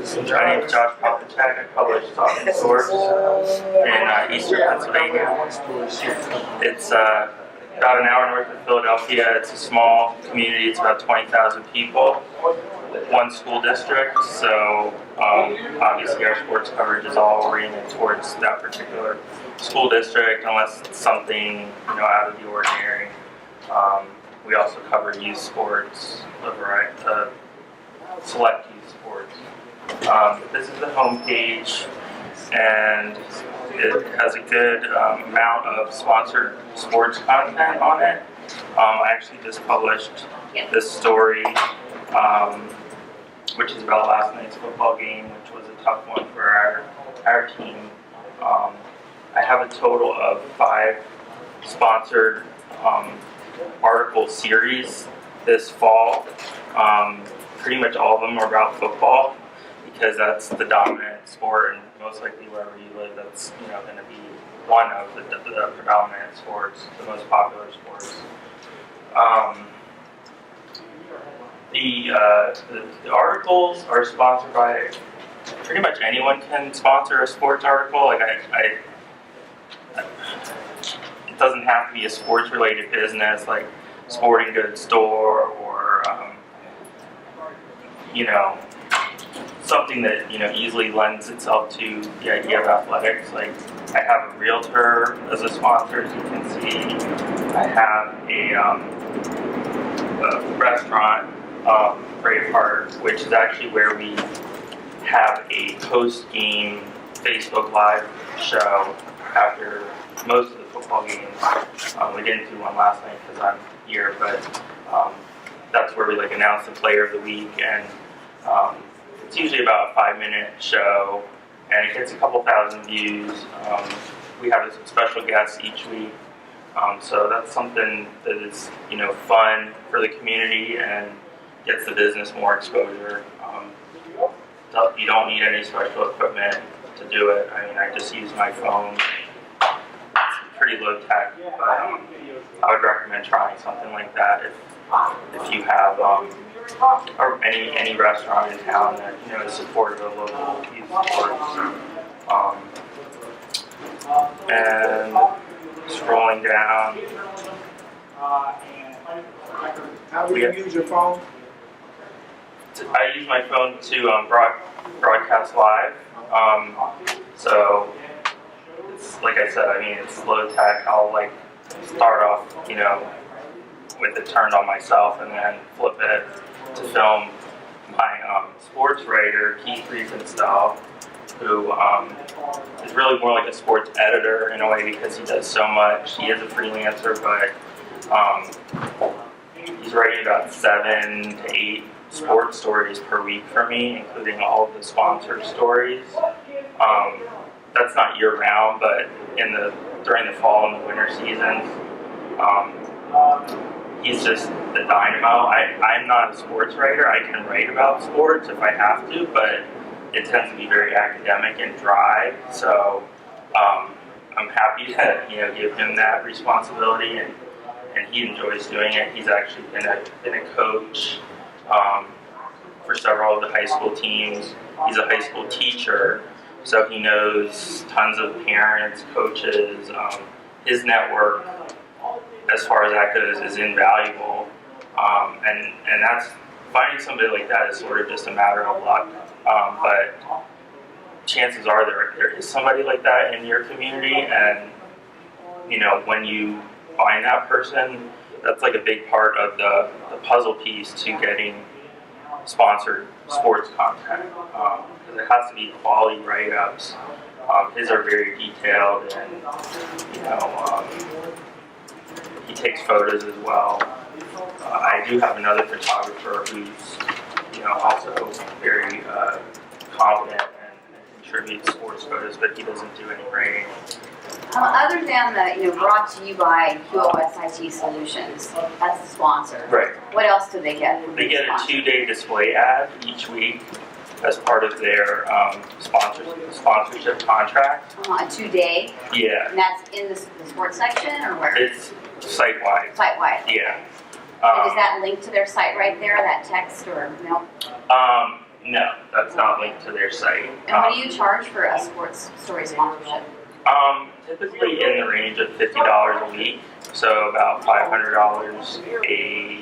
My name is Josh Poppachak. I publish Talking Source in eastern Pennsylvania. It's about an hour north of Philadelphia. It's a small community. It's about 20,000 people, one school district. So obviously our sports coverage is all oriented towards that particular school district, unless it's something out of the ordinary. We also cover youth sports, a variety of select youth sports. This is the homepage, and it has a good amount of sponsored sports content on it. I actually just published this story, which is about last night's football game, which was a tough one for our team. I have a total of 5 sponsored article series this fall. Pretty much all of them are about football, because that's the dominant sport, and most likely wherever you live, that's going to be one of the predominant sports, the most popular sports. The articles are sponsored by pretty much anyone can sponsor a sports article. Like it doesn't have to be a sports-related business, like sporting goods store or something that easily lends itself to the idea of athletics. Like I have a realtor as a sponsor, as you can see. I have a restaurant, Breakout, which is actually where we have a post-game Facebook Live show after most of the football games. We didn't do one last night because I'm here, but that's where we announce the player of the week, and it's usually about a 5-minute show, and it gets a couple thousand views. We have some special guests each week, so that's something that is fun for the community and gets the business more exposure. You don't need any special equipment to do it. I mean, I just use my phone. It's pretty low tech, but I would recommend trying something like that if you have or any restaurant in town that is supportive of local youth sports. And scrolling down, how do you use your phone? I use my phone to broadcast live. So it's like I said. I mean, it's low tech. I'll start off, with it turned on myself, and then flip it to film my sports writer, Keith Riefenstahl, who is really more like a sports editor in a way, because he does so much. He is a freelancer, but he's writing about 7 to 8 sports stories per week for me, including all of the sponsored stories. That's not year-round, but during the fall and the winter seasons, he's just the dynamo. I'm not a sports writer. I can write about sports if I have to, but it tends to be very academic and dry. So I'm happy to give him that responsibility, and he enjoys doing it. He's actually been a coach for several of the high school teams. He's a high school teacher, so he knows tons of parents, coaches. His network, as far as that goes, is invaluable, and that's finding somebody like that is sort of just a matter of luck. But chances are there is somebody like that in your community, and when you find that person, that's a big part of the puzzle piece to getting sponsored sports content, because it has to be quality write-ups. His are very detailed, and he takes photos as well. I do have another photographer who's also very competent and contributes sports photos, but he doesn't do any writing. Other than the brought to you by QoS IT Solutions, that's the sponsor. Right. What else do they get? They get a 2-day display ad each week as part of their sponsorship contract. A 2-day? Yeah. And that's in the sports section, or where? It's site-wide. Site-wide. Yeah. And is that linked to their site right there, that text, or no? No, that's not linked to their site. And what do you charge for a sports story sponsorship? Typically in the range of $50 a week, so about $500 a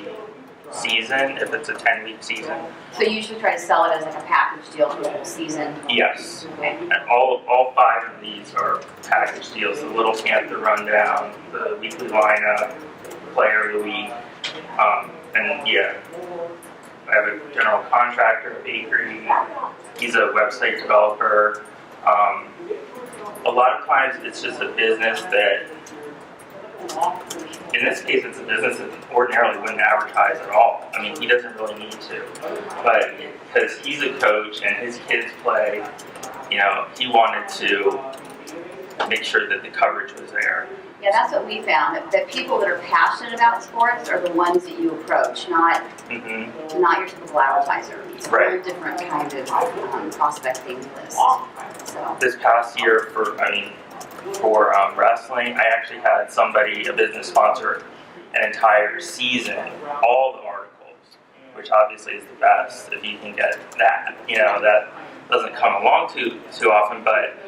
season if it's a 10-week season. So you usually try to sell it as like a package deal for the whole season? Yes. Okay. And all 5 of these are package deals. The Little Panther Rundown, the weekly lineup, player of the week, and yeah. I have a general contractor, a bakery. He's a website developer. A lot of times it's just a business that, in this case, it's a business that ordinarily wouldn't advertise at all. I mean, he doesn't really need to. But because he's a coach and his kids play, you know, he wanted to make sure that the coverage was there. Yeah, that's what we found, that people that are passionate about sports are the ones that you approach, not your typical advertiser. It's a very different kind of prospecting list. So. This past year for wrestling, I actually had somebody, a business sponsor, an entire season, all the articles, which obviously is the best if you can get that. You know, that doesn't come along too often, but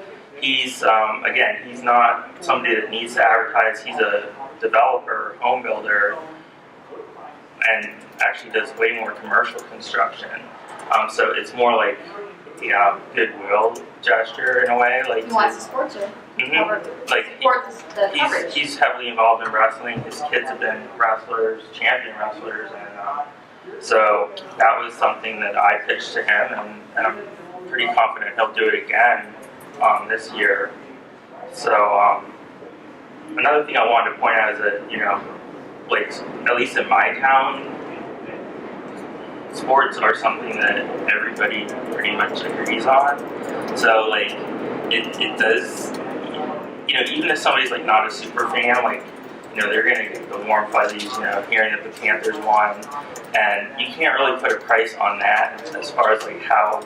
he's, again, he's not somebody that needs to advertise. He's a developer, home builder, and actually does way more commercial construction. So it's more like, you know, goodwill gesture in a way. Like he wants to support you. Like the coverage. He's heavily involved in wrestling. His kids have been wrestlers, champion wrestlers, and so that was something that I pitched to him, and I'm pretty confident he'll do it again this year. So another thing I wanted to point out is that, you know, like at least in my town, sports are something that everybody pretty much agrees on. So like it does, you know, even if somebody's like not a super fan, like, you know, they're gonna get the warm fuzzies, you know, hearing that the Panthers won, and you can't really put a price on that as far as like how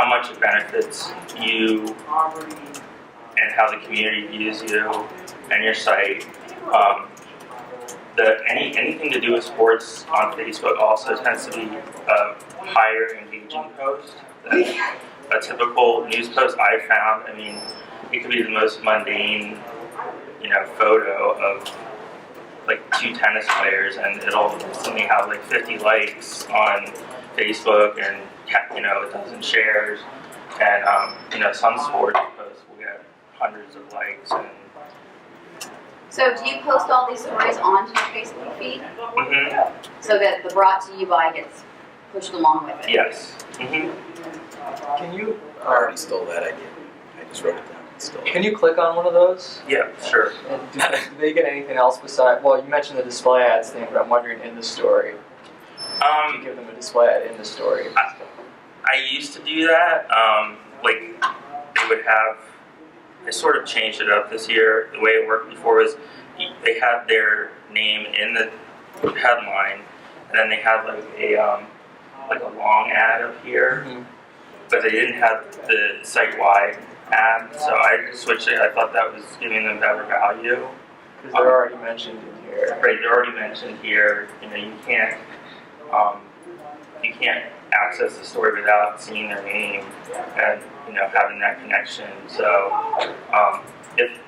much it benefits you and how the community views you and your site. Anything to do with sports on Facebook also tends to be a higher engaging post than a typical news post I found. I mean, it could be the most mundane, you know, photo of like 2 tennis players, and it'll instantly have like 50 likes on Facebook, and, you know, 1,000 shares. And you know, some sports posts will get hundreds of likes. And so do you post all these stories onto your Facebook feed? So that the brought to you by gets pushed along with it? Yes. Can you? I already stole that idea. I just wrote it down and stole it. Can you click on one of those? Yeah, sure. And do they get anything else besides? Well, you mentioned the display ads thing, but I'm wondering in the story. Do you give them a display ad in the story? I used to do that. Like they would have. I sort of changed it up this year. The way it worked before was they had their name in the headline, and then they had like a long ad up here, but they didn't have the site-wide ad. So I switched it. I thought that was giving them better value. Because they're already mentioned in here. Right, they're already mentioned here. You know, you can't access the story without seeing their name and, you know, having that connection. So if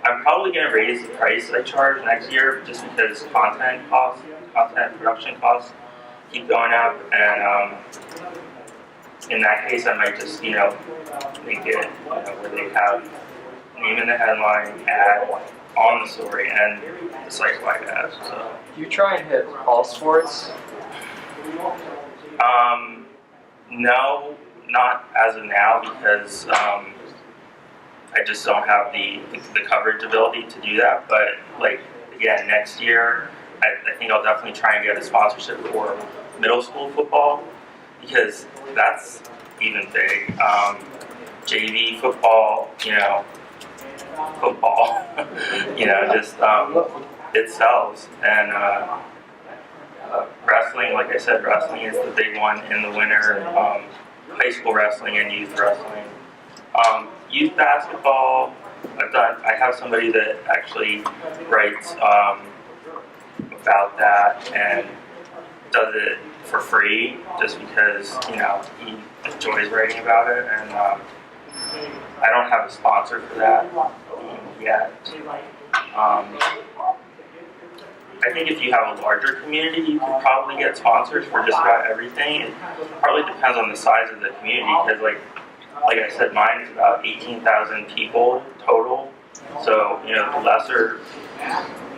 I'm probably going to raise the price I charge next year, just because content production costs keep going up, and in that case I might just, you know, make it, you know, where they have name in the headline, ad on the story, and the site-wide ad. So Do you try and hit all sports? No, not as of now, because I just don't have the coverage ability to do that. But like, again, next year, I think I'll definitely try and get a sponsorship for middle school football, because that's even big. JV football, you know, football, you know, just it sells. And wrestling, like I said, wrestling is the big one in the winter. High school wrestling and youth wrestling. Youth basketball, I have somebody that actually writes about that, and does it for free just because, you know, he enjoys writing about it, and I don't have a sponsor for that yet. I think if you have a larger community, you can probably get sponsors for just about everything. It probably depends on the size of the community, because like I said, mine is about 18,000 people total. So, you know, the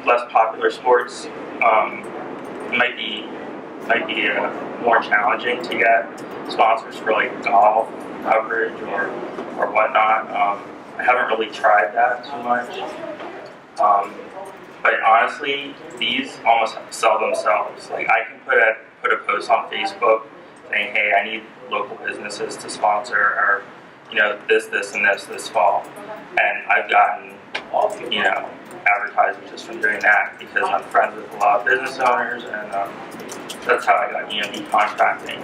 less popular sports might be more challenging to get sponsors for, like golf coverage or whatnot. I haven't really tried that too much. But honestly, these almost sell themselves. Like, I can put a post on Facebook saying, hey, I need local businesses to sponsor, or, you know, this, and this fall. And I've gotten, you know, advertising just from doing that, because I'm friends with a lot of business owners, and that's how I got EMD contracting.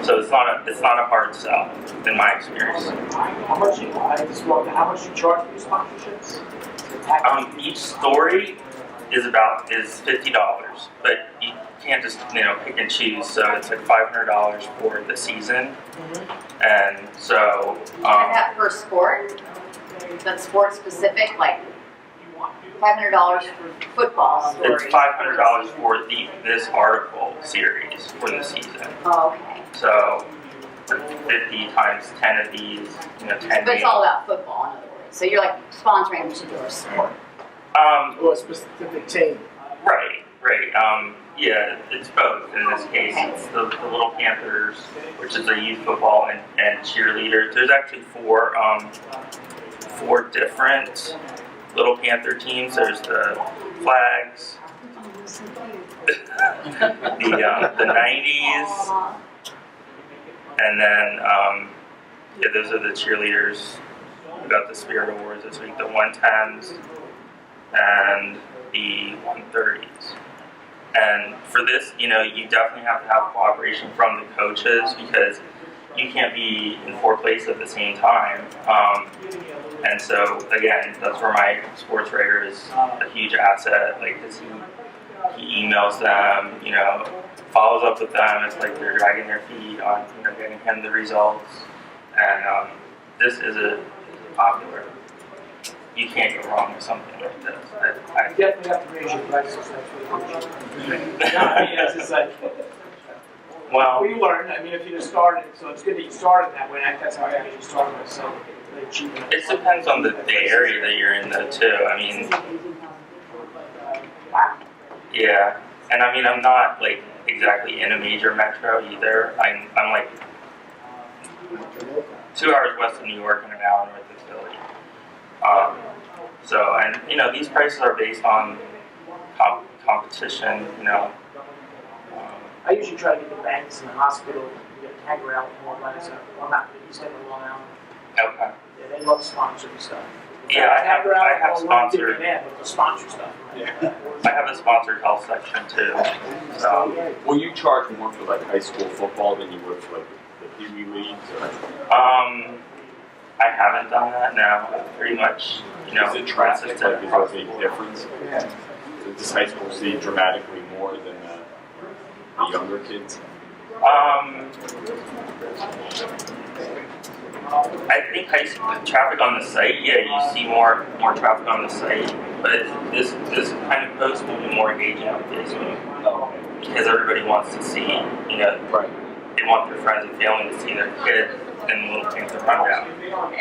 So it's not a hard sell in my experience. How much do you charge for your sponsorships? Each story is $50, but you can't just, you know, pick and choose. So it's like $500 for the season, and so. Is that per sport? That's sport specific, like $500 for football stories. It's $500 for this article series for the season. Oh, okay. So 50 times 10 of these, you know, 10 But it's games. all about football, in other words. So you're like sponsoring a particular sport. Or a specific team? Right. Yeah, it's both in this case. It's the Little Panthers, which is a youth football and cheerleaders. There's actually four different Little Panther teams. There's the Flags, the 90s, and then yeah, those are the cheerleaders. We got the Spirit Awards this week, the 110s and the 130s. And for this, you know, you definitely have to have cooperation from the coaches, because you can't be in 4 places at the same time. And so, again, that's where my sports writer is a huge asset. Like, 'cause he emails them, you know, follows up with them. It's like they're dragging their feet on, you know, getting him the results. And this is a popular. You can't go wrong with something like this. You definitely have to raise your prices. That's what I mean, it's just like, well, you learn. I mean, if you just started, so it's good that you started that way. That's how I actually started myself. Really cheap. it depends on the area that you're in, though, too. I mean, yeah. And I mean, I'm not, like, exactly in a major metro either. I'm like 2 hours west of New York and an hour north of Philly. So, and, you know, these prices are based on competition, you know. I usually try to get the banks and the hospital to hang around with more money. So I'm not East End or Long Island. Okay. Yeah, they love sponsoring stuff. Yeah, I have sponsored. With the sponsor stuff. Yeah. I have a sponsored health section too. So, Will you charge more for like high school football than you would for like the Pee Wee leagues? I haven't done that now. Pretty much, you know. Is it traffic? Like, is there across a the board. difference? Does high school see dramatically more than the younger kids? I think high school traffic on the site, yeah, you see more traffic on the site, but this kind of post will be more engaging on Facebook, because everybody wants to see, you know, Right. they want their friends and family to see their kid in Little Panther rundown.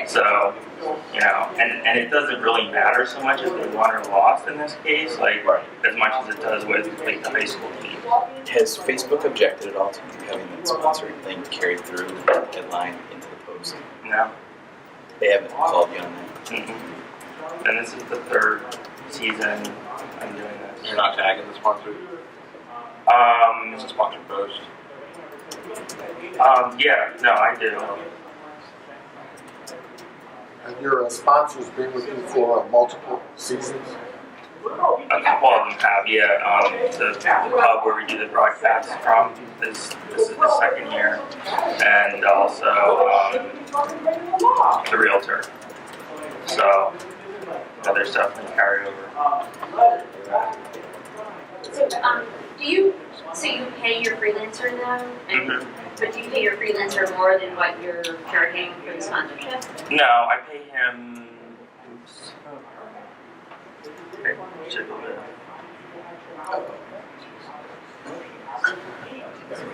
So, you know, and it doesn't really matter so much if they won or lost in this case, like, Right. as much as it does with, like, the high school team. Has Facebook objected at all to having that sponsored link carried through the headline into the post? No. They haven't called you on that? Mm-mm. And this is the 3rd season I'm doing this. You're not tagging the sponsor? It's a sponsored post. Yeah, no, I do. And your sponsors been with you for multiple seasons? A couple of them have, yeah. The pub where we do the broadcast from, this is the 2nd year. And also the realtor. So, yeah, there's definitely carryover. So, do you So you pay your freelancer though, Mhm. but do you pay your freelancer more than what you're charging for the sponsorship? No, I pay him. Oops. Okay, should be good.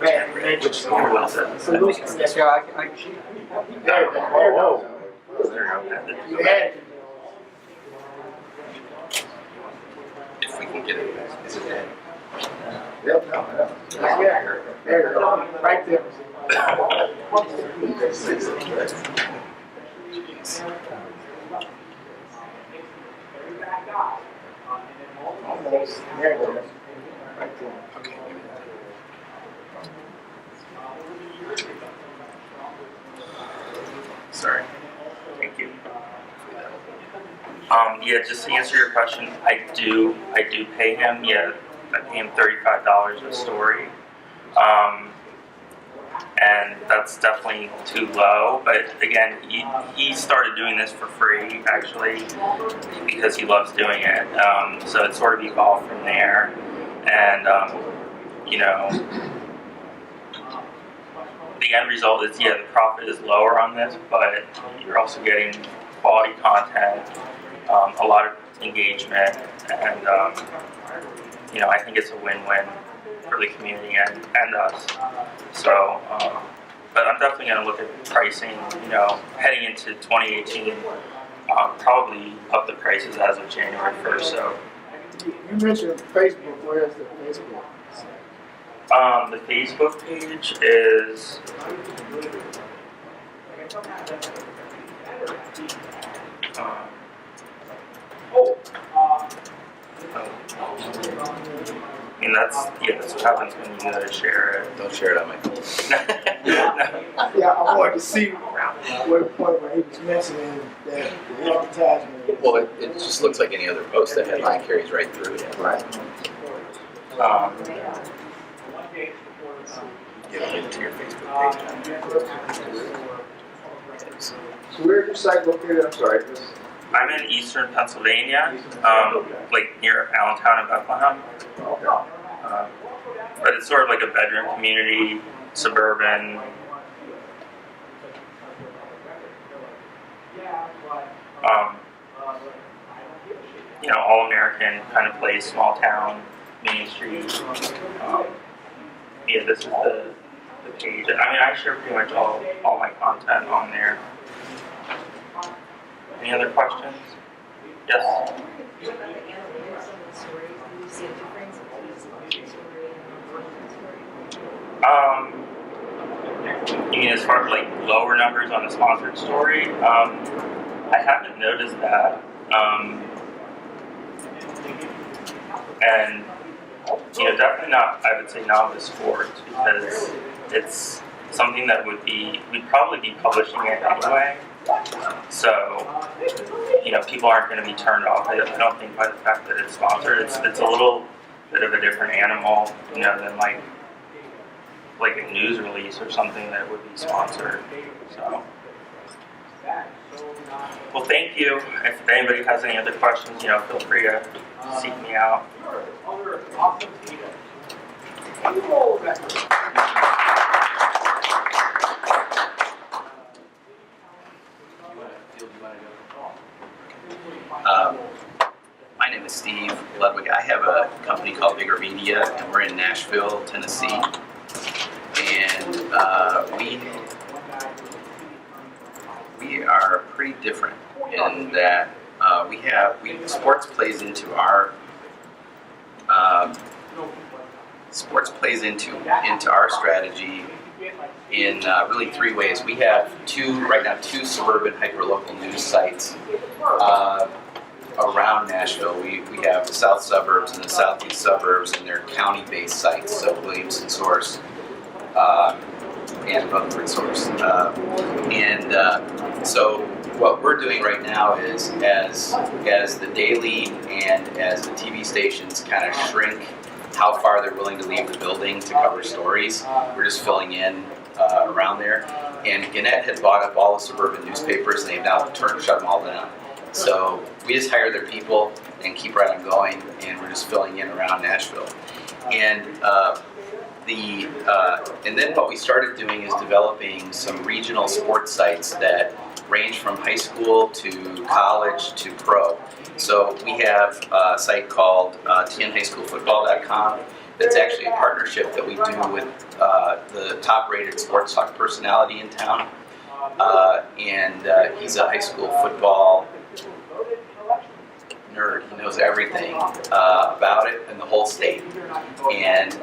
Bad religious. Who was it? Yeah, There you go. Whoa, There You you had it. If we can get it, is it dead? Yep, no. Yeah, there you go. Right there. Jeez. Almost. There you go. Right there. Okay. Sorry. Thank you. Yeah, just to answer your question, I do pay him. Yeah, I pay him $35 a story, and that's definitely too low. But again, he started doing this for free actually because he loves doing it. So it sort of evolved from there, and you know, the end result is the profit is lower on this, but you're also getting quality content. A lot of engagement, and you know, I think it's a win-win for the community and us. So, but I'm definitely going to look at pricing. You know, heading into 2018, probably up the prices as of January 1st. So, You mentioned Facebook. Where's the Facebook? the Facebook page is. I mean, that's what happens when you share it. Don't share it on my phone. Yeah, I wanted to see where the point where he was mentioning that the advertisement. Well, it just looks like any other post. That headline carries right through it. Right. Get a link to your Facebook page. So where is your site located? I'm sorry. I'm in eastern Pennsylvania, like near Allentown and Bethlehem. But it's sort of like a bedroom community, suburban. You know, all American kind of place, small town, Main Street. Yeah, this is the page. I mean, I share pretty much all my content on there. Any other questions? Yes? You mean as far as like lower numbers on the sponsored story? I haven't noticed that. And you know, definitely not, I would say not with sports, because it's something that we'd probably be publishing it anyway. So, you know, people aren't going to be turned off, I don't think, by the fact that it's sponsored. It's a little bit of a different animal, you know, than like a news release or something that would be sponsored. So, well, thank you. If anybody has any other questions, you know, feel free to seek me out. My name is Steve Ludwig. I have a company called BigR Media, and we're in Nashville, Tennessee. And we are pretty different in that sports plays into our strategy in really three ways. We have two suburban hyperlocal news sites around Nashville. We have the south suburbs and the southeast suburbs, and they're county-based sites, so Williamson Source and Rutherford Source. So what we're doing right now is, as the daily and as the TV stations kind of shrink how far they're willing to leave the building to cover stories, we're just filling in around there. And Gannett had bought up all the suburban newspapers, and they've now shut them all down. So we just hire their people and keep right on going, and we're just filling in around Nashville. And and then what we started doing is developing some regional sports sites that range from high school to college to pro. So we have a site called tnhighschoolfootball.com that's actually a partnership that we do with the top-rated sports talk personality in town. And he's a high school football nerd. He knows everything about it in the whole state. And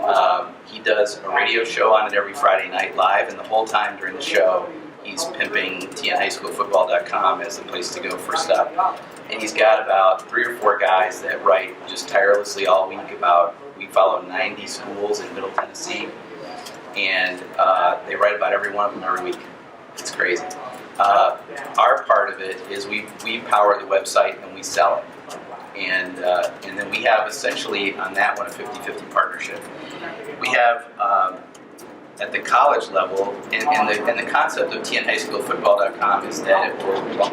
he does a radio show on it every Friday night live, and the whole time during the show, he's pimping tnhighschoolfootball.com as the place to go for stuff. And he's got about 3 or 4 guys that write just tirelessly all week about, we follow 90 schools in Middle Tennessee, and they write about every one of them every week. It's crazy. Our part of it is we power the website and we sell it. And then we have essentially on that one a 50-50 partnership. We have at the college level, and the concept of tnhighschoolfootball.com is that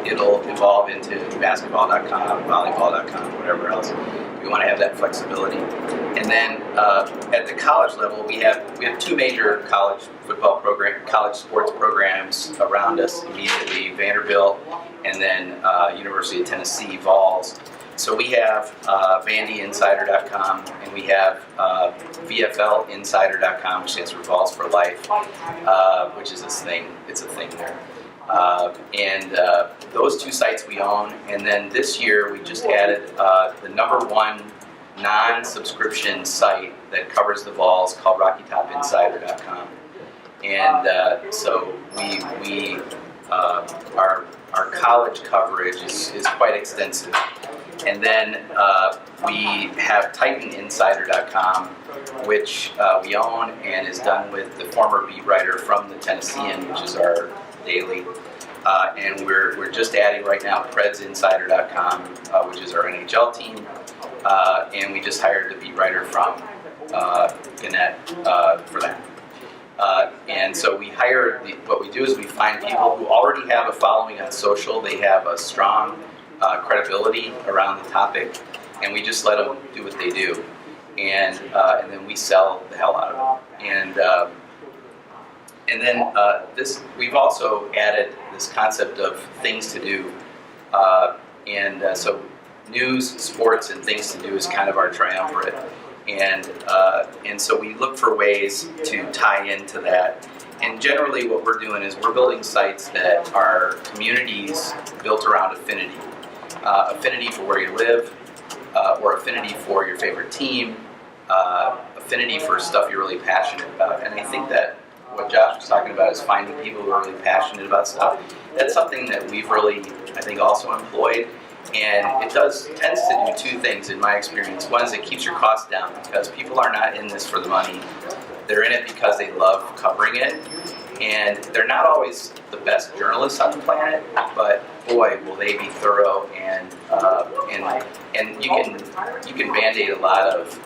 it'll evolve into basketball.com, volleyball.com, whatever else. We want to have that flexibility. And then at the college level, we have 2 major college sports programs around us immediately: Vanderbilt, and then University of Tennessee Vols. So we have VandyInsider.com, and we have VFLinsider.com, which stands for Vols for Life, which is this thing. It's a thing there. And those 2 sites we own. And then this year we just added the #1 non-subscription site that covers the Vols called RockyTopInsider.com. And so our college coverage is quite extensive. And then we have TitanInsider.com, which we own and is done with the former beat writer from the Tennessean, which is our daily. And we're just adding right now PredsInsider.com, which is our NHL team. And we just hired the beat writer from Gannett for that. And so we hire, what we do is we find people who already have a following on social. They have a strong credibility around the topic, and we just let them do what they do, and then we sell the hell out of it. And then we've also added this concept of things to do, so news, sports, and things to do is kind of our triumvirate, and so we look for ways to tie into that. And generally, what we're doing is we're building sites that are communities built around affinity. Affinity for where you live, or affinity for your favorite team, affinity for stuff you're really passionate about. And I think that what Josh was talking about is finding people who are really passionate about stuff. That's something that we've really, I think, also employed. And it tends to do 2 things in my experience. One is it keeps your costs down, because people are not in this for the money. They're in it because they love covering it. And they're not always the best journalists on the planet, but boy, will they be thorough, and you can band-aid a lot of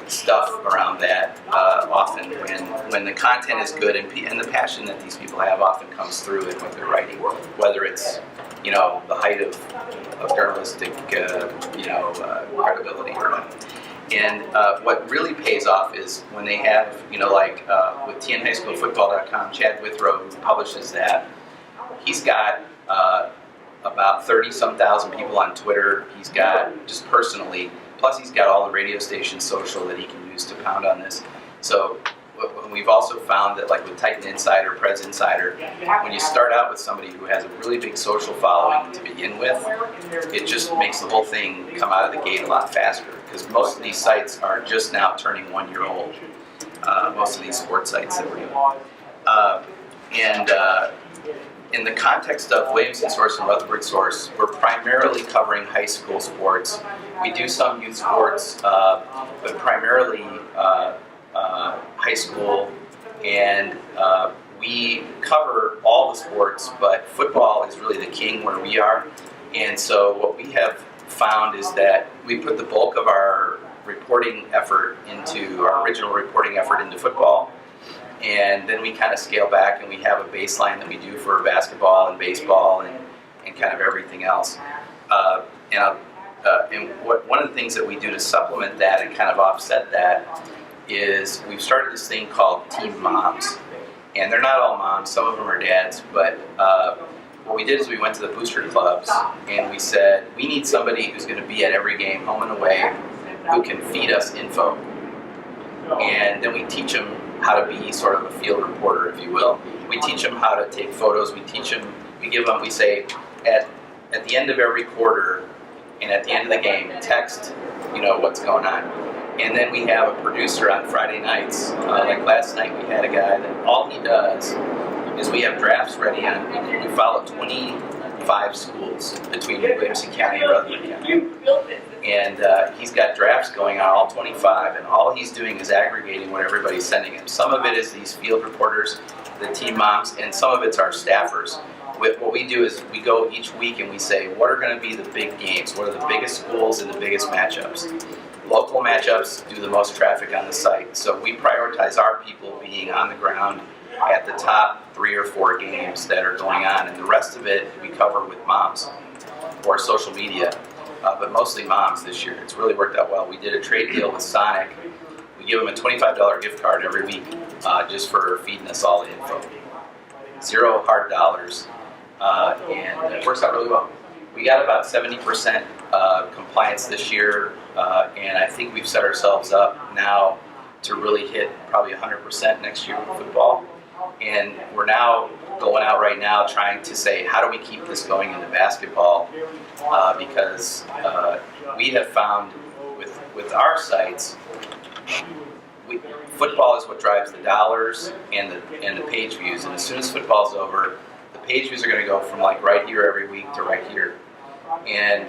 stuff around that often when the content is good, and the passion that these people have often comes through in what they're writing, whether it's the height of journalistic credibility or not. And what really pays off is when they have, with tnhighschoolfootball.com, Chad Withrow, who publishes that, he's got about 30-some thousand people on Twitter. He's got, just personally, plus he's got all the radio station social that he can use to pound on this. So we've also found that, like with Titan Insider, Preds Insider, when you start out with somebody who has a really big social following to begin with, it just makes the whole thing come out of the gate a lot faster. Because most of these sites are just now turning 1 year old. Most of these sports sites that we're doing. In the context of Williamson Source and Rutherford Source, we're primarily covering high school sports. We do some youth sports, but primarily high school, and we cover all the sports, but football is really the king where we are. And so what we have found is that we put the bulk of our reporting effort into our original reporting effort into football, and then we kind of scale back, and we have a baseline that we do for basketball and baseball and kind of everything else. And one of the things that we do to supplement that and kind of offset that is we've started this thing called Team Moms. And they're not all moms, some of them are dads, but what we did is we went to the booster clubs and we said, we need somebody who's going to be at every game, home and away, who can feed us info. And then we teach them how to be sort of a field reporter, if you will. We teach them how to take photos, we say, at the end of every quarter and at the end of the game, text, what's going on. And then we have a producer on Friday nights. Like last night, we had a guy that all he does is we have drafts ready on. We follow 25 schools between Williamson County and Rutherford County. And he's got drafts going on, all 25, and all he's doing is aggregating what everybody's sending him. Some of it is these field reporters, the team moms, and some of it's our staffers. What we do is we go each week and we say, what are going to be the big games? What are the biggest schools and the biggest matchups? Local matchups do the most traffic on the site. So we prioritize our people being on the ground at the top 3 or 4 games that are going on. And the rest of it we cover with moms or social media, but mostly moms this year. It's really worked out well. We did a trade deal with Sonic. We give them a $25 gift card every week just for feeding us all the info. 0 hard dollars. And it works out really well. We got about 70% compliance this year, and I think we've set ourselves up now to really hit probably 100% next year with football. And we're now going out right now trying to say, how do we keep this going into basketball? Because we have found with our sites, football is what drives the dollars and the page views. And as soon as football's over, the page views are going to go from like right here every week to right here. And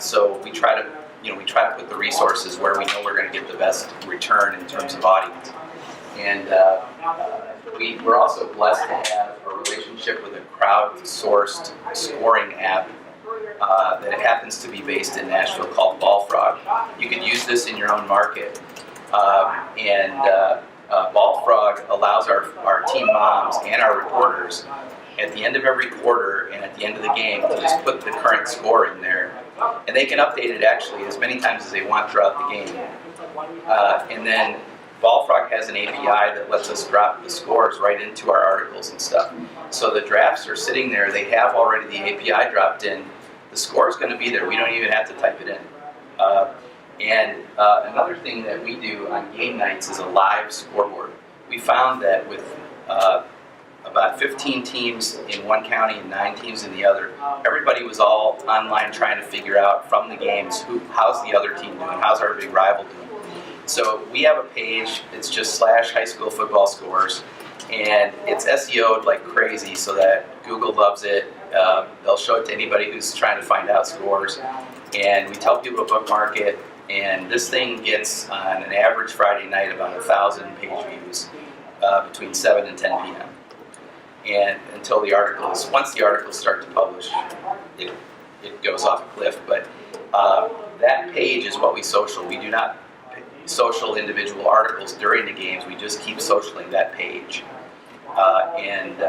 so we try to put the resources where we know we're going to get the best return in terms of audience. And we're also blessed to have a relationship with a crowdsourced scoring app that happens to be based in Nashville called Ballfrog. You can use this in your own market. Ballfrog allows our team moms and our reporters at the end of every quarter and at the end of the game to just put the current score in there. And they can update it actually as many times as they want throughout the game. And then Ballfrog has an API that lets us drop the scores right into our articles and stuff. So the drafts are sitting there, they have already the API dropped in. The score is going to be there, we don't even have to type it in. Another thing that we do on game nights is a live scoreboard. We found that with about 15 teams in one county and 9 teams in the other, everybody was all online trying to figure out from the games, how's the other team doing, how's our big rival doing. So we have a page, it's just /high school football scores, and it's SEO'd like crazy so that Google loves it. They'll show it to anybody who's trying to find out scores, and we tell people to bookmark it. And this thing gets, on an average Friday night, about 1,000 page views between 7 and 10 p.m. And until once the articles start to publish, it goes off a cliff. But that page is what we social. We do not social individual articles during the games. We just keep socialing that page. And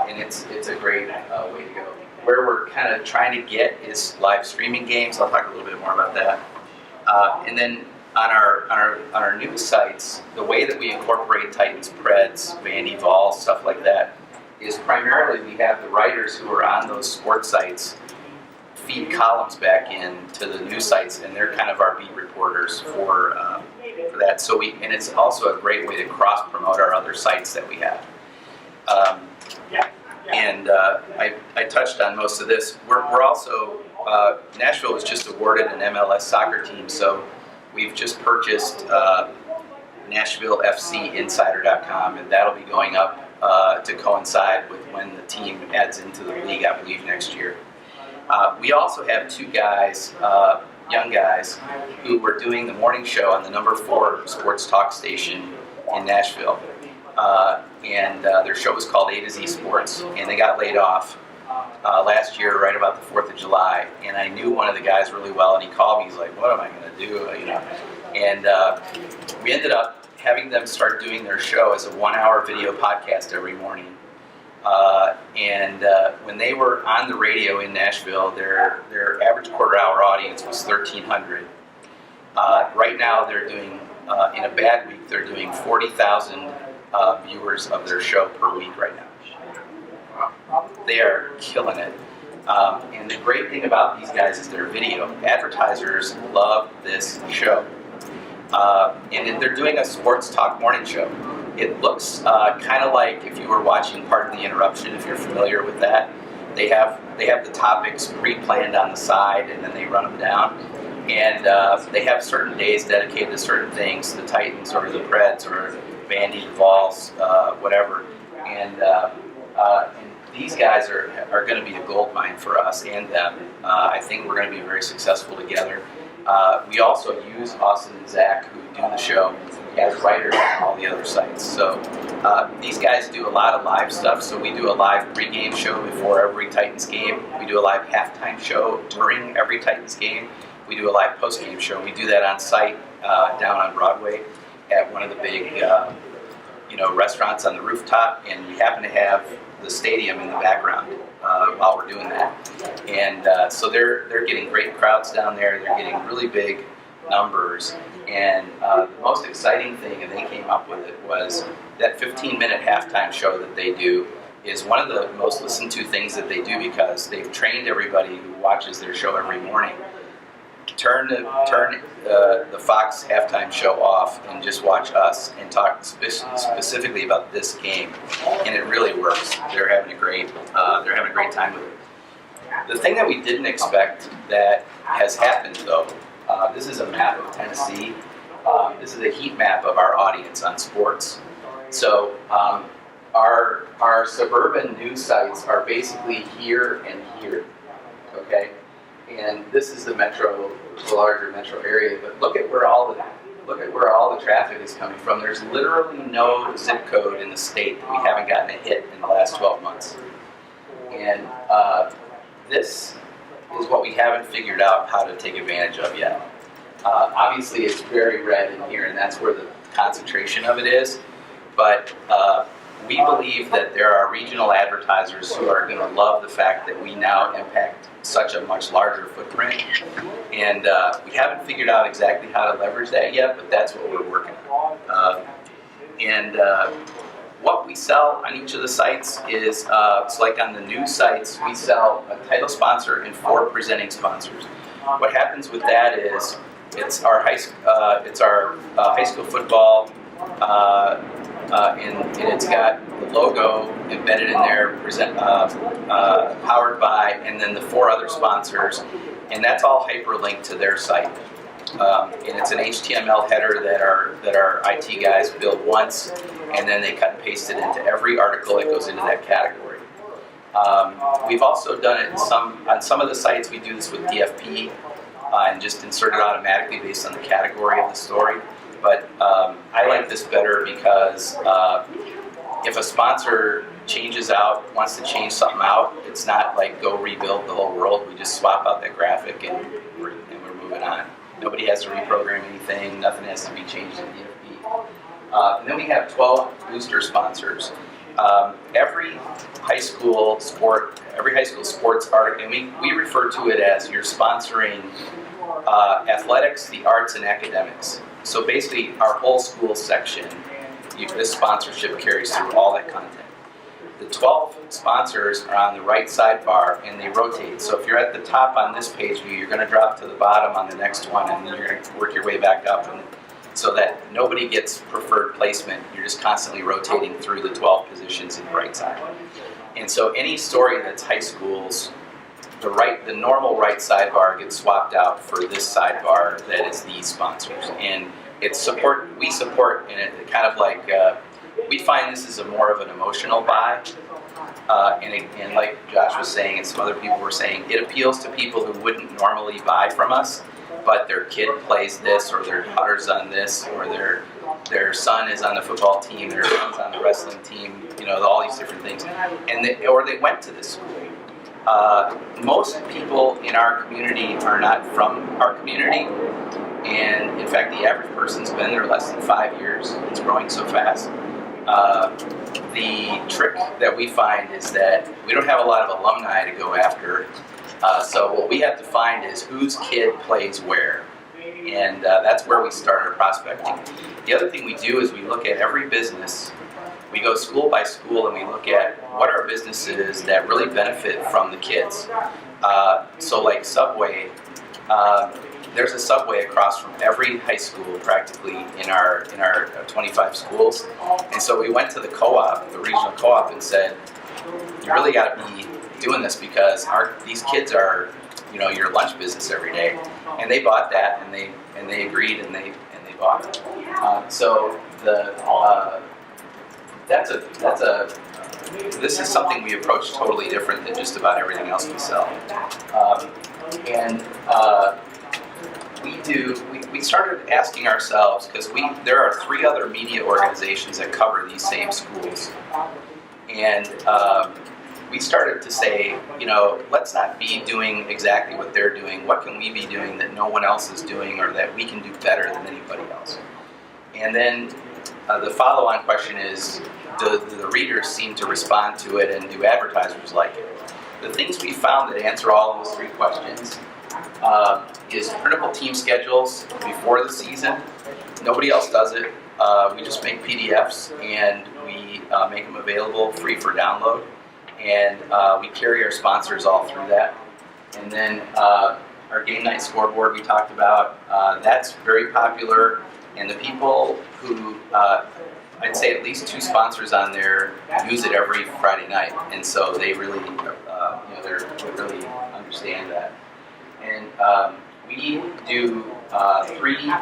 it's a great way to go. Where we're kind of trying to get is live streaming games. I'll talk a little bit more about that. And then on our news sites, the way that we incorporate Titans, Preds, Vandy, Vol, stuff like that, is primarily we have the writers who are on those sports sites feed columns back in to the news sites, and they're kind of our beat reporters for that. So and it's also a great way to cross promote our other sites that we have. I touched on most of this. We're also, Nashville was just awarded an MLS soccer team, so we've just purchased NashvilleFCinsider.com, and that'll be going up to coincide with when the team adds into the league, I believe, next year. We also have 2 guys, young guys, who were doing the morning show on the number 4 sports talk station in Nashville. Their show was called A to Z Sports, and they got laid off last year, right about the 4th of July. And I knew one of the guys really well, and he called me. He's like, "What am I going to do?" And we ended up having them start doing their show as a 1-hour video podcast every morning. When they were on the radio in Nashville, their average quarter-hour audience was 1,300. Right now, they're doing in a bad week, they're doing 40,000 viewers of their show per week right now. They are killing it. And the great thing about these guys is their video. Advertisers love this show. And they're doing a sports talk morning show. It looks kind of like if you were watching Pardon the Interruption, if you're familiar with that. They have the topics pre-planned on the side, and then they run them down. And they have certain days dedicated to certain things, the Titans or the Preds or Vandy, the Vols, whatever. And these guys are going to be a gold mine for us and them. I think we're going to be very successful together. We also use Austin and Zach, who do the show, as writers on all the other sites. So these guys do a lot of live stuff. So we do a live pregame show before every Titans game. We do a live halftime show during every Titans game. We do a live postgame show. We do that on site down on Broadway at one of the big restaurants on the rooftop, and we happen to have the stadium in the background while we're doing that. And so they're getting great crowds down there. They're getting really big numbers. And the most exciting thing, and they came up with it, was that 15-minute halftime show that they do is one of the most listened to things that they do, because they've trained everybody who watches their show every morning. Turn the Fox halftime show off and just watch us and talk specifically about this game, and it really works. They're having a great time with it. The thing that we didn't expect that has happened, though, this is a map of Tennessee. This is a heat map of our audience on sports. So our suburban news sites are basically here and here. Okay. And this is the larger metro area. But look at where all the traffic is coming from. There's literally no zip code in the state that we haven't gotten a hit in the last 12 months. And this is what we haven't figured out how to take advantage of yet. Obviously, it's very red in here, and that's where the concentration of it is. But we believe that there are regional advertisers who are going to love the fact that we now impact such a much larger footprint. And we haven't figured out exactly how to leverage that yet, but that's what we're working on. What we sell on each of the sites is, it's like on the news sites, we sell a title sponsor and 4 presenting sponsors. What happens with that is it's our high school football, and it's got the logo embedded in there, powered by, and then the 4 other sponsors, and that's all hyperlinked to their site. And it's an HTML header that our IT guys build once, and then they cut and paste it into every article that goes into that category. We've also done it on some of the sites. We do this with DFP and just insert it automatically based on the category of the story. But I like this better because if a sponsor changes out, wants to change something out, it's not like go rebuild the whole world. We just swap out that graphic and we're moving on. Nobody has to reprogram anything. Nothing has to be changed in DFP. And then we have 12 booster sponsors. Every high school sports article, and we refer to it as you're sponsoring athletics, the arts, and academics. So basically, our whole school section, this sponsorship carries through all that content. The 12 sponsors are on the right sidebar, and they rotate. So if you're at the top on this page view, you're going to drop to the bottom on the next one, and then you're going to work your way back up, and so that nobody gets preferred placement. You're just constantly rotating through the 12 positions in the right side. And so any story that's high schools, the normal right sidebar gets swapped out for this sidebar that is these sponsors. And we support, and it kind of like, we find this is more of an emotional buy. And like Josh was saying, and some other people were saying, it appeals to people who wouldn't normally buy from us, but their kid plays this, or their daughter's on this, or their son is on the football team, their son's on the wrestling team, all these different things, or they went to this school. Most people in our community are not from our community, and in fact, the average person's been there less than 5 years. It's growing so fast. The trick that we find is that we don't have a lot of alumni to go after. So what we have to find is whose kid plays where. And that's where we start our prospecting. The other thing we do is we look at every business. We go school by school and we look at what are businesses that really benefit from the kids. So like Subway, there's a Subway across from every high school practically in our 25 schools. And so we went to the co-op, the regional co-op, and said, you really got to be doing this because these kids are, your lunch business every day. And they bought that, and they agreed, and they bought it. So this is something we approach totally different than just about everything else we sell. We started asking ourselves, because there are 3 other media organizations that cover these same schools. And we started to say, let's not be doing exactly what they're doing. What can we be doing that no one else is doing or that we can do better than anybody else? And then the follow-on question is, do the readers seem to respond to it, and do advertisers like it? The things we found that answer all of those 3 questions is printable team schedules before the season. Nobody else does it. We just make PDFs, and we make them available free for download. And we carry our sponsors all through that. And then our game night scoreboard we talked about, that's very popular. And the people who, I'd say at least 2 sponsors on there use it every Friday night. And so they really, they really understand that. And we do 3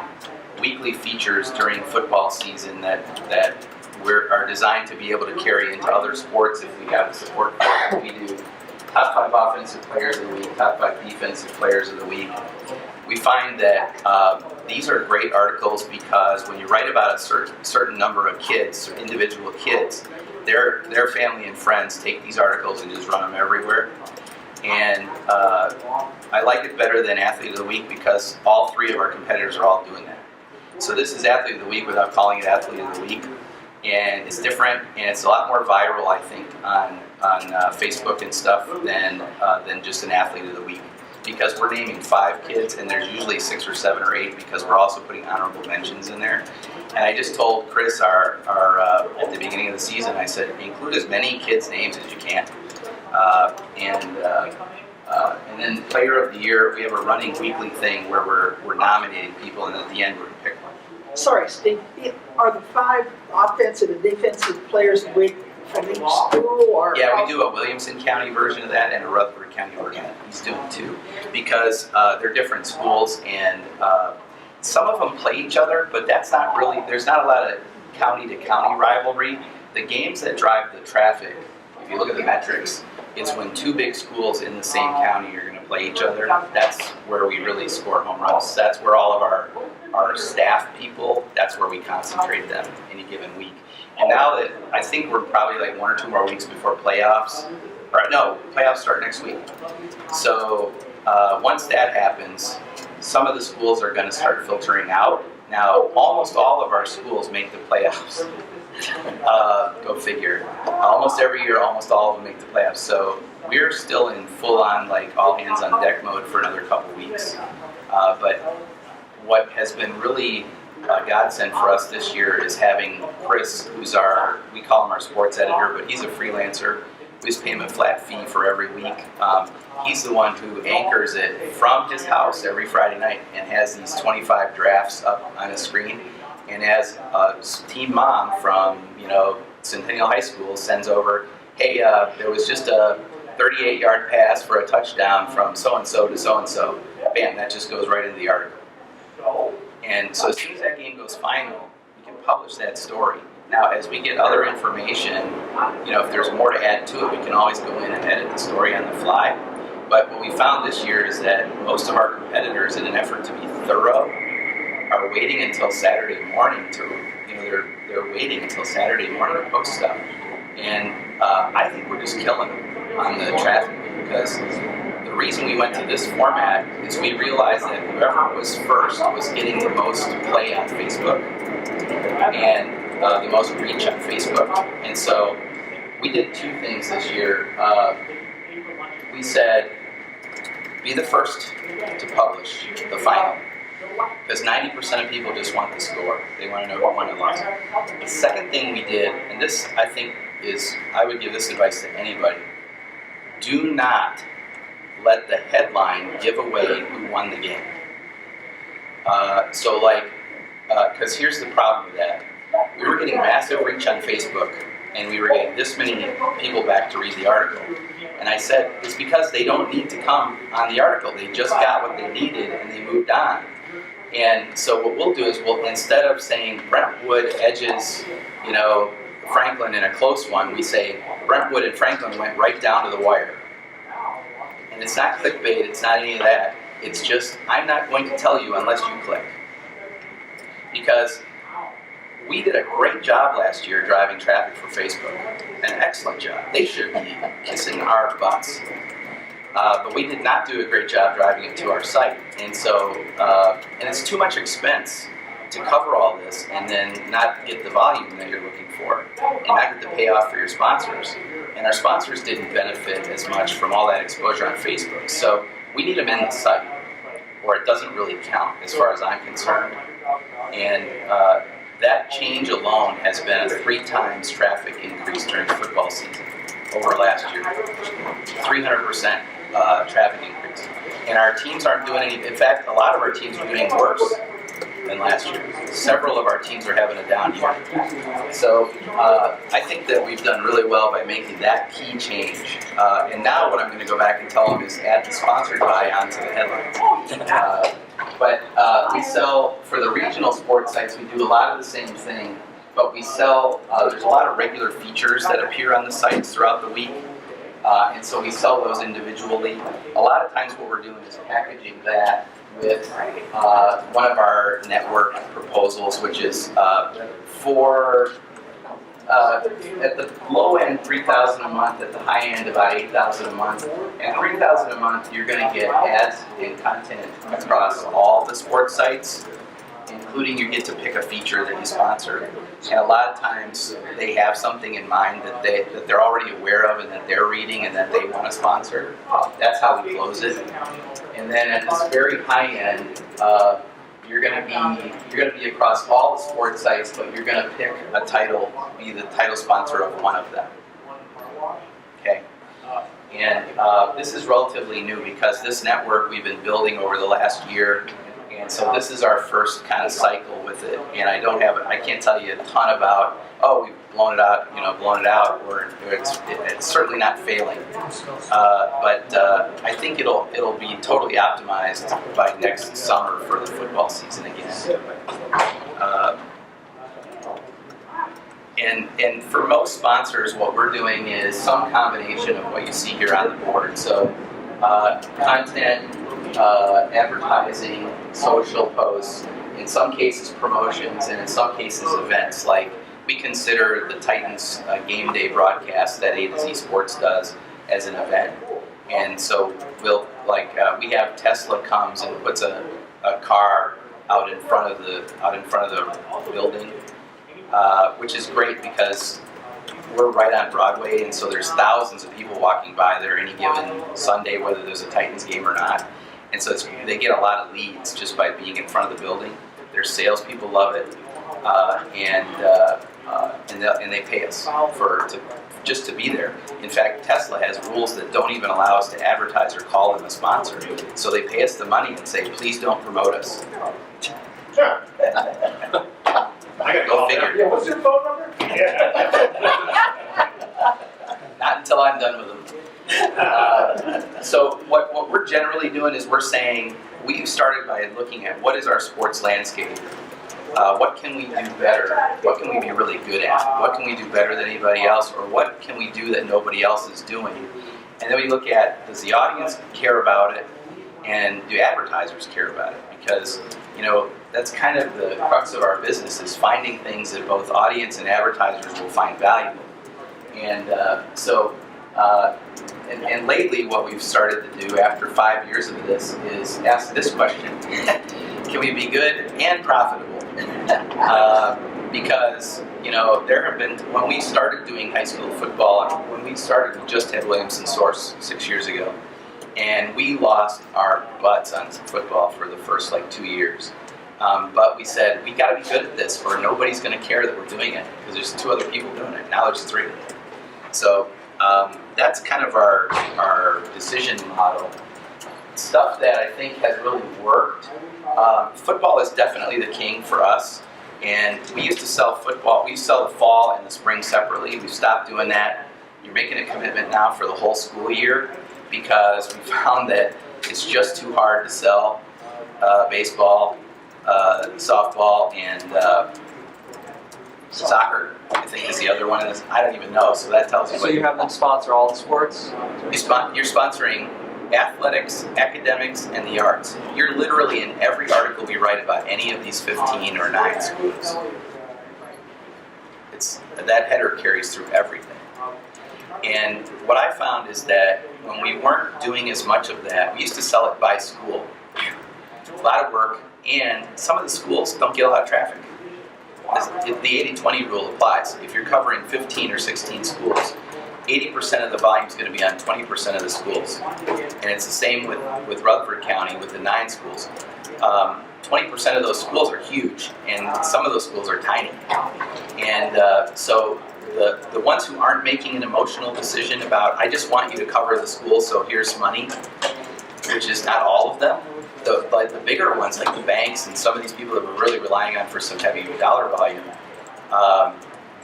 weekly features during football season that are designed to be able to carry into other sports if we have the support for it. We do top 5 offensive players of the week, top 5 defensive players of the week. We find that these are great articles because when you write about a certain number of kids, or individual kids, their family and friends take these articles and just run them everywhere. And I like it better than Athlete of the Week because all 3 of our competitors are all doing that. So this is Athlete of the Week without calling it Athlete of the Week. And it's different, and it's a lot more viral, I think, on Facebook and stuff than just an Athlete of the Week. Because we're naming 5 kids, and there's usually 6 or 7 or 8 because we're also putting honorable mentions in there. And I just told Chris our at the beginning of the season, I said, include as many kids' names as you can. And then Player of the Year, we have a running weekly thing where we're nominating people, and at the end we're going to pick one. Sorry, Steve, are the 5 offensive and defensive players with from each school? Or yeah, we do a Williamson County version of that and a Rutherford County version. He's doing 2 because they're different schools, and some of them play each other, but that's not really, there's not a lot of county-to-county rivalry. The games that drive the traffic, if you look at the metrics, it's when 2 big schools in the same county are going to play each other. That's where we really score home runs. That's where all of our staff people, that's where we concentrate them any given week. And now that I think we're probably like 1 or 2 more weeks before playoffs, playoffs start next week. So once that happens, some of the schools are going to start filtering out. Now, almost all of our schools make the playoffs. Go figure. Almost every year, almost all of them make the playoffs. So we're still in full-on, like, all hands on deck mode for another couple weeks. But what has been really a godsend for us this year is having Chris, who's we call him our sports editor, but he's a freelancer. We just pay him a flat fee for every week. He's the one who anchors it from his house every Friday night and has these 25 drafts up on his screen. And as a team mom from, Centennial High School sends over, hey, there was just a 38-yard pass for a touchdown from so-and-so to so-and-so. Bam, that just goes right into the article. And so as soon as that game goes final, we can publish that story. Now, as we get other information, if there's more to add to it, we can always go in and edit the story on the fly. But what we found this year is that most of our competitors, in an effort to be thorough, are waiting until Saturday morning they're waiting until Saturday morning to post stuff. And I think we're just killing them on the traffic because the reason we went to this format is we realized that whoever was first was getting the most play on Facebook and the most reach on Facebook. And so we did 2 things this year. We said, be the first to publish the final. because 90% of people just want the score. They want to know who won and lost. The second thing we did, and this I think is, I would give this advice to anybody, do not let the headline give away who won the game. Because here's the problem with that. We were getting massive reach on Facebook, and we were getting this many people back to read the article. And I said, it's because they don't need to come on the article. They just got what they needed, and they moved on. And so what we'll do is instead of saying Brentwood edges, Franklin in a close one, we say Brentwood and Franklin went right down to the wire. And it's not clickbait, it's not any of that. It's just, I'm not going to tell you unless you click. Because we did a great job last year driving traffic for Facebook. An excellent job. They should be kissing our butts. But we did not do a great job driving it to our site. And so, and it's too much expense to cover all this and then not get the volume that you're looking for and not get the payoff for your sponsors. And our sponsors didn't benefit as much from all that exposure on Facebook. So we need them in the site, or it doesn't really count as far as I'm concerned. And that change alone has been a 3 times traffic increase during football season over last year. 300% traffic increase. And our teams aren't doing any, in fact, a lot of our teams are doing worse than last year. Several of our teams are having a down year. So I think that we've done really well by making that key change. And now what I'm going to go back and tell them is add the sponsored by onto the headline. But we sell, for the regional sports sites, we do a lot of the same thing, but we sell, there's a lot of regular features that appear on the sites throughout the week, and so we sell those individually. A lot of times what we're doing is packaging that with one of our network proposals, which is for, at the low end, $3,000 a month, at the high end, about $8,000 a month. And $3,000 a month, you're going to get ads and content across all the sports sites, including you get to pick a feature that you sponsor. And a lot of times, they have something in mind that they're already aware of and that they're reading and that they want to sponsor. That's how we close it. And then at this very high end, you're going to be across all the sports sites, but you're going to pick a title, be the title sponsor of one of them. Okay? And this is relatively new because this network we've been building over the last year, and so this is our first kind of cycle with it. And I can't tell you a ton about, we've blown it out, or it's certainly not failing. But I think it'll be totally optimized by next summer for the football season again. And for most sponsors, what we're doing is some combination of what you see here on the board. So content, advertising, social posts, in some cases promotions, and in some cases events. Like we consider the Titans game day broadcast that A to Z Sports does as an event. And so we have Tesla comes and puts a car out in front of the building, which is great because we're right on Broadway, and so there's thousands of people walking by there any given Sunday, whether there's a Titans game or not. And so they get a lot of leads just by being in front of the building. Their salespeople love it, and they pay us just to be there. In fact, Tesla has rules that don't even allow us to advertise or call them a sponsor. So they pay us the money and say, please don't promote us. Sure. I gotta go figure. Yeah, what's your phone number? Not until I'm done with them. So what we're generally doing is we're saying, we started by looking at what is our sports landscape. What can we do better? What can we be really good at? What can we do better than anybody else? Or what can we do that nobody else is doing? And then we look at, does the audience care about it? And do advertisers care about it? Because, that's kind of the crux of our business, is finding things that both audience and advertisers will find valuable. And and lately what we've started to do after 5 years of this is ask this question: can we be good and profitable? Because there have been, when we started doing high school football, when we started, we just had Williamson Source 6 years ago, And we lost our butts on football for the first like 2 years. But we said, we got to be good at this or nobody's going to care that we're doing it because there's 2 other people doing it. Now there's 3. So that's kind of our decision model. Stuff that I think has really worked. Football is definitely the king for us. And we used to sell football. We used to sell the fall and the spring separately. We've stopped doing that. You're making a commitment now for the whole school year because we found that it's just too hard to sell baseball, softball, and soccer. I think is the other one. I don't even know. So that tells you. So you have them sponsor all the sports? You're sponsoring athletics, academics, and the arts. You're literally in every article we write about any of these 15 or 9 schools. That header carries through everything. And what I found is that when we weren't doing as much of that, we used to sell it by school. A lot of work, and some of the schools don't get a lot of traffic. The 80-20 rule applies. If you're covering 15 or 16 schools, 80% of the volume is going to be on 20% of the schools. And it's the same with Rutherford County with the 9 schools. 20% of those schools are huge, and some of those schools are tiny. And so the ones who aren't making an emotional decision about, I just want you to cover the school, so here's money, which is not all of them. The bigger ones, like the banks and some of these people that we're really relying on for some heavy dollar volume,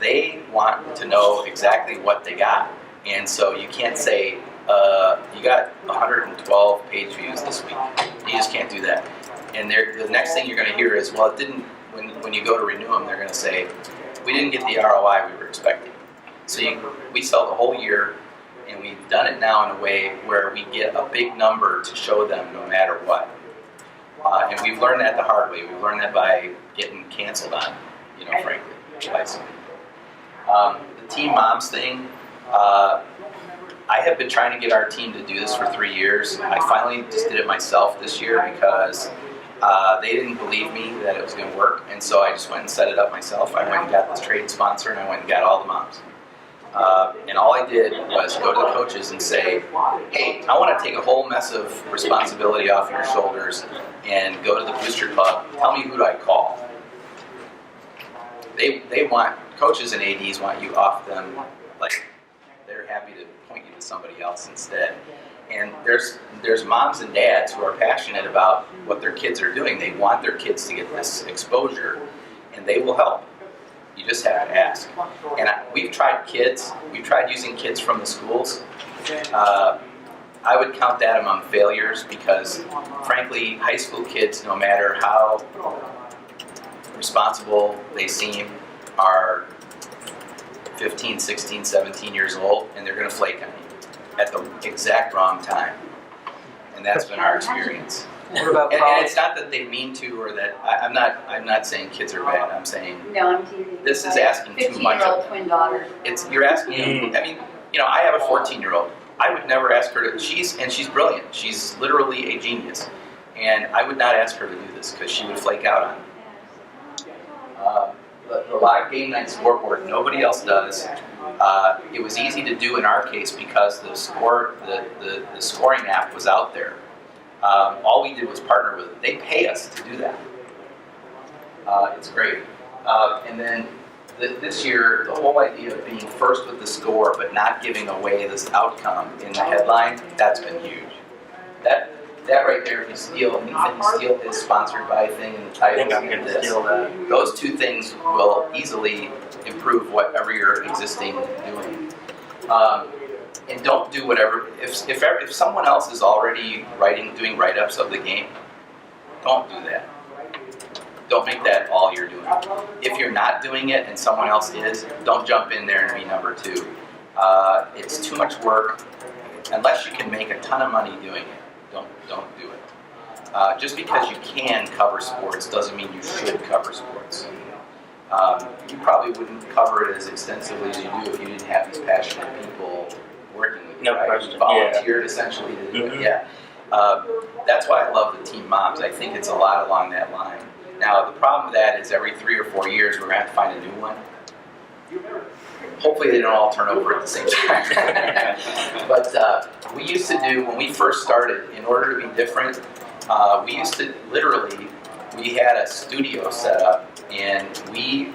they want to know exactly what they got. And so you can't say, you got 112 page views this week. You just can't do that. And the next thing you're going to hear is, well, it didn't, when you go to renew them, they're going to say, we didn't get the ROI we were expecting. So we sell the whole year, and we've done it now in a way where we get a big number to show them no matter what. And we've learned that the hard way. We've learned that by getting canceled on, frankly, twice. The Team Moms thing, I have been trying to get our team to do this for 3 years. I finally just did it myself this year because they didn't believe me that it was going to work, and so I just went and set it up myself. I went and got this trade sponsor, and I went and got all the moms. And all I did was go to the coaches and say, hey, I want to take a whole mess of responsibility off your shoulders and go to the booster club. Tell me who do I call? They want, coaches and ADs want you off them, like they're happy to point you to somebody else instead. And there's moms and dads who are passionate about what their kids are doing. They want their kids to get this exposure, and they will help. You just have to ask. And we've tried kids. We've tried using kids from the schools. I would count that among failures because, frankly, high school kids, no matter how responsible they seem, are 15, 16, 17 years old, and they're going to flake on you at the exact wrong time. And that's been our experience. What about and it's not that they mean to, or that I'm not saying kids are bad. I'm saying this is asking too much. 15-year-old twin daughter. You're asking. I mean, I have a 14-year-old. I would never ask her to. She's brilliant. She's literally a genius, and I would not ask her to do this because she would flake out on me. The live game night scoreboard, nobody else does. It was easy to do in our case because the scoring app was out there. All we did was partner with it. They pay us to do that. It's great. And then this year, the whole idea of being first with the score but not giving away this outcome in the headline, that's been huge. That right there, if you steal his sponsored by thing in the title, those 2 things will easily improve whatever you're existing doing. And don't do whatever. If someone else is already doing write-ups of the game, don't do that. Don't make that all you're doing. If you're not doing it and someone else is, don't jump in there and be number 2. It's too much work. Unless you can make a ton of money doing it, don't do it. Just because you can cover sports doesn't mean you should cover sports. You probably wouldn't cover it as extensively as you do if you didn't have these passionate people working with you. No right? question. You volunteered essentially to do it. Yeah. That's why I love the Team Moms. I think it's a lot along that line. Now, the problem with that is every 3 or 4 years we're going to have to find a new one. Hopefully they don't all turn over at the same time. But we used to do, when we first started, in order to be different, we used to literally, we had a studio set up and we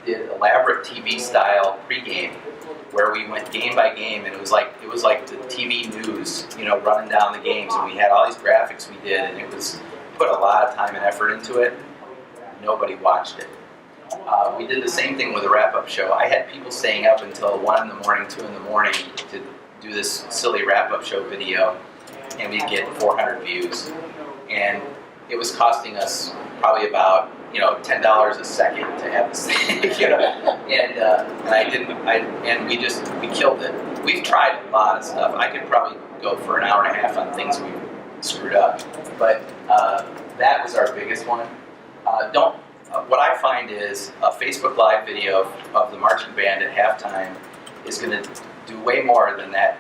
did elaborate TV style pregame where we went game by game, and it was like the TV news, running down the games, and we had all these graphics we did, and it was put a lot of time and effort into it. Nobody watched it. We did the same thing with a wrap-up show. I had people staying up until 1 in the morning, 2 in the morning to do this silly wrap-up show video, and we'd get 400 views. And it was costing us probably about $10 a second to have this thing, and we killed it. We've tried a lot of stuff. I could probably go for an hour and a half on things we screwed up, but that was our biggest one. What I find is a Facebook Live video of the marching band at halftime is going to do way more than that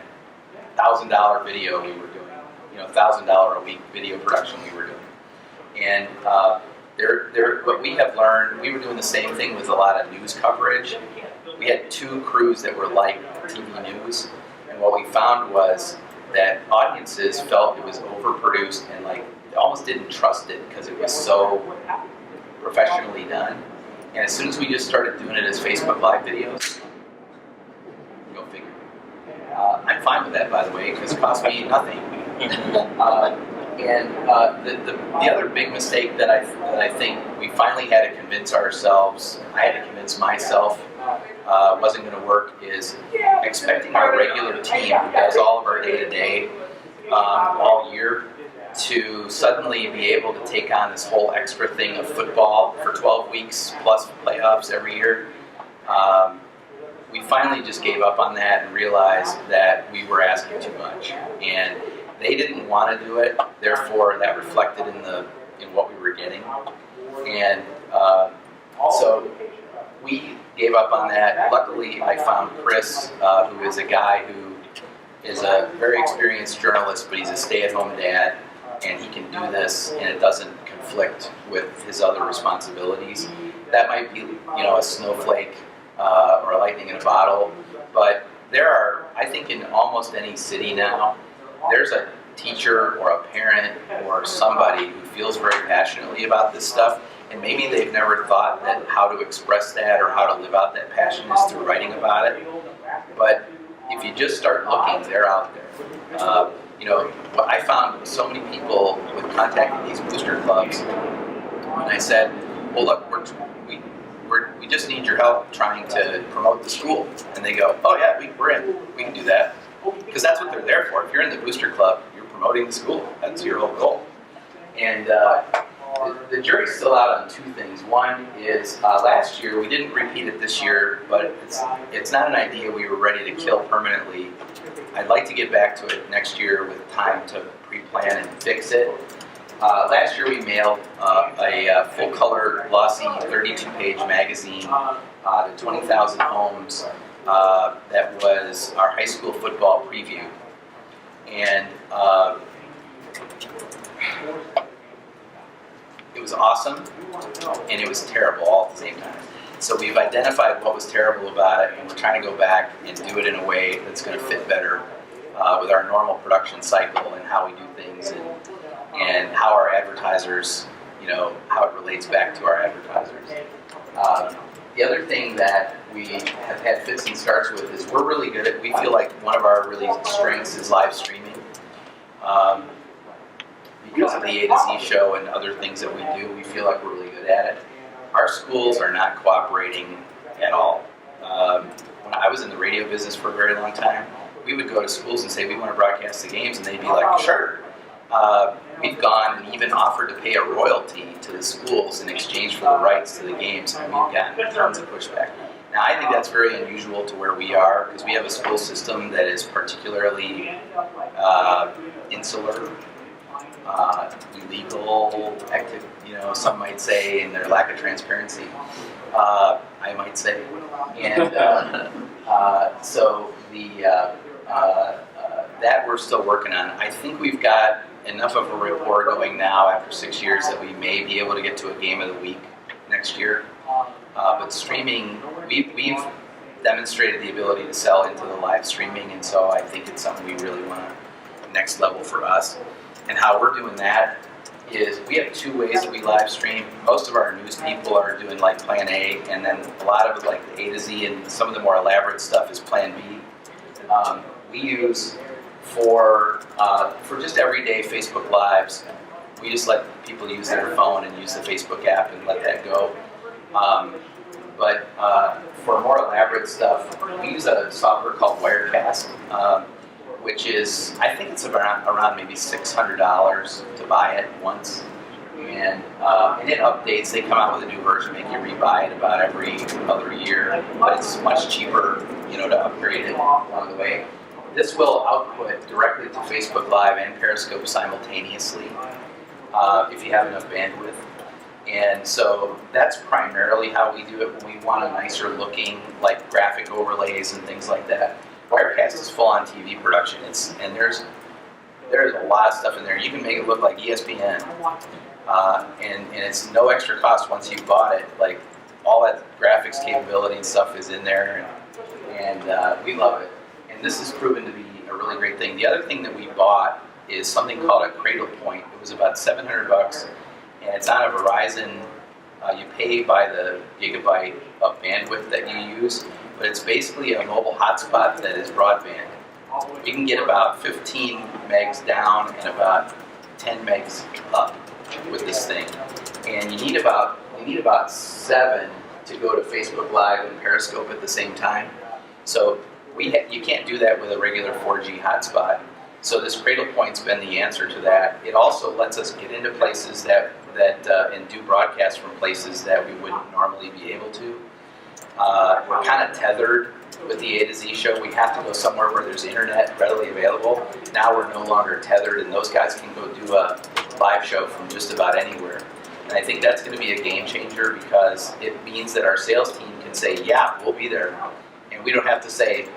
$1,000 video we were doing, $1,000 a week video production we were doing. And what we have learned, we were doing the same thing with a lot of news coverage. We had 2 crews that were like TV news, and what we found was that audiences felt it was overproduced and they almost didn't trust it because it was so professionally done. And as soon as we just started doing it as Facebook Live videos, go figure. I'm fine with that, by the way, because it cost me nothing. The other big mistake that I think we finally had to convince ourselves, I had to convince myself wasn't going to work, is expecting our regular team who does all of our day-to-day all year to suddenly be able to take on this whole extra thing of football for 12 weeks plus playoffs every year. We finally just gave up on that and realized that we were asking too much. And they didn't want to do it, therefore that reflected in what we were getting. And so we gave up on that. Luckily, I found Chris, who is a guy who is a very experienced journalist, but he's a stay-at-home dad, and he can do this, and it doesn't conflict with his other responsibilities. That might be, a snowflake or a lightning in a bottle, but there are, I think in almost any city now, there's a teacher or a parent or somebody who feels very passionately about this stuff, and maybe they've never thought that how to express that or how to live out that passion is through writing about it. But if you just start looking, they're out there. What I found was so many people with contacting these booster clubs, and I said, well, look, we just need your help trying to promote the school. And they go, oh yeah, we're in. We can do that. Because that's what they're there for. If you're in the booster club, you're promoting the school. That's your whole goal. And the jury's still out on 2 things. One is last year, we didn't repeat it this year, but it's not an idea we were ready to kill permanently. I'd like to get back to it next year with time to pre-plan and fix it. Last year we mailed a full-color, glossy, 32-page magazine to 20,000 homes. That was our high school football preview. And it was awesome, and it was terrible all at the same time. So we've identified what was terrible about it, and we're trying to go back and do it in a way that's going to fit better with our normal production cycle and how we do things, and how our advertisers, how it relates back to our advertisers. The other thing that we have had fits and starts with is we're really good at, we feel like one of our really strengths is live streaming. Because of the A to Z show and other things that we do, we feel like we're really good at it. Our schools are not cooperating at all. When I was in the radio business for a very long time, we would go to schools and say, we want to broadcast the games, and they'd be like, sure. We've gone and even offered to pay a royalty to the schools in exchange for the rights to the games, and we've gotten tons of pushback. Now, I think that's very unusual to where we are, because we have a school system that is particularly insular, illegal, active, some might say, in their lack of transparency, I might say. And so that we're still working on. I think we've got enough of a rapport going now after 6 years that we may be able to get to a game of the week next year. But streaming, we've demonstrated the ability to sell into the live streaming, and so I think it's something we really want to next level for us. And how we're doing that is we have two ways that we live stream. Most of our news people are doing like Plan A, and then a lot of like the A to Z and some of the more elaborate stuff is Plan B. We use for just everyday Facebook Lives, we just let people use their phone and use the Facebook app and let that go. But for more elaborate stuff, we use a software called Wirecast, which is, I think it's around maybe $600 to buy it once. And it updates. They come out with a new version, make you rebuy it about every other year, but it's much cheaper, to upgrade it along the way. This will output directly to Facebook Live and Periscope simultaneously if you have enough bandwidth. And so that's primarily how we do it when we want a nicer looking, like graphic overlays and things like that. Wirecast is full-on TV production. There's a lot of stuff in there. You can make it look like ESPN, and it's no extra cost once you've bought it. Like all that graphics capability and stuff is in there, and we love it. And this has proven to be a really great thing. The other thing that we bought is something called a Cradle Point. It was about $700, and it's on a Verizon. You pay by the gigabyte of bandwidth that you use, but it's basically a mobile hotspot that is broadband. You can get about 15 megs down and about 10 megs up with this thing, and you need about 7 to go to Facebook Live and Periscope at the same time. So you can't do that with a regular 4G hotspot. So this Cradle Point's been the answer to that. It also lets us get into places and do broadcasts from places that we wouldn't normally be able to. We're kind of tethered with the A to Z show. We have to go somewhere where there's internet readily available. Now we're no longer tethered, and those guys can go do a live show from just about anywhere. And I think that's going to be a game changer because it means that our sales team can say, yeah, we'll be there. And we don't have to say,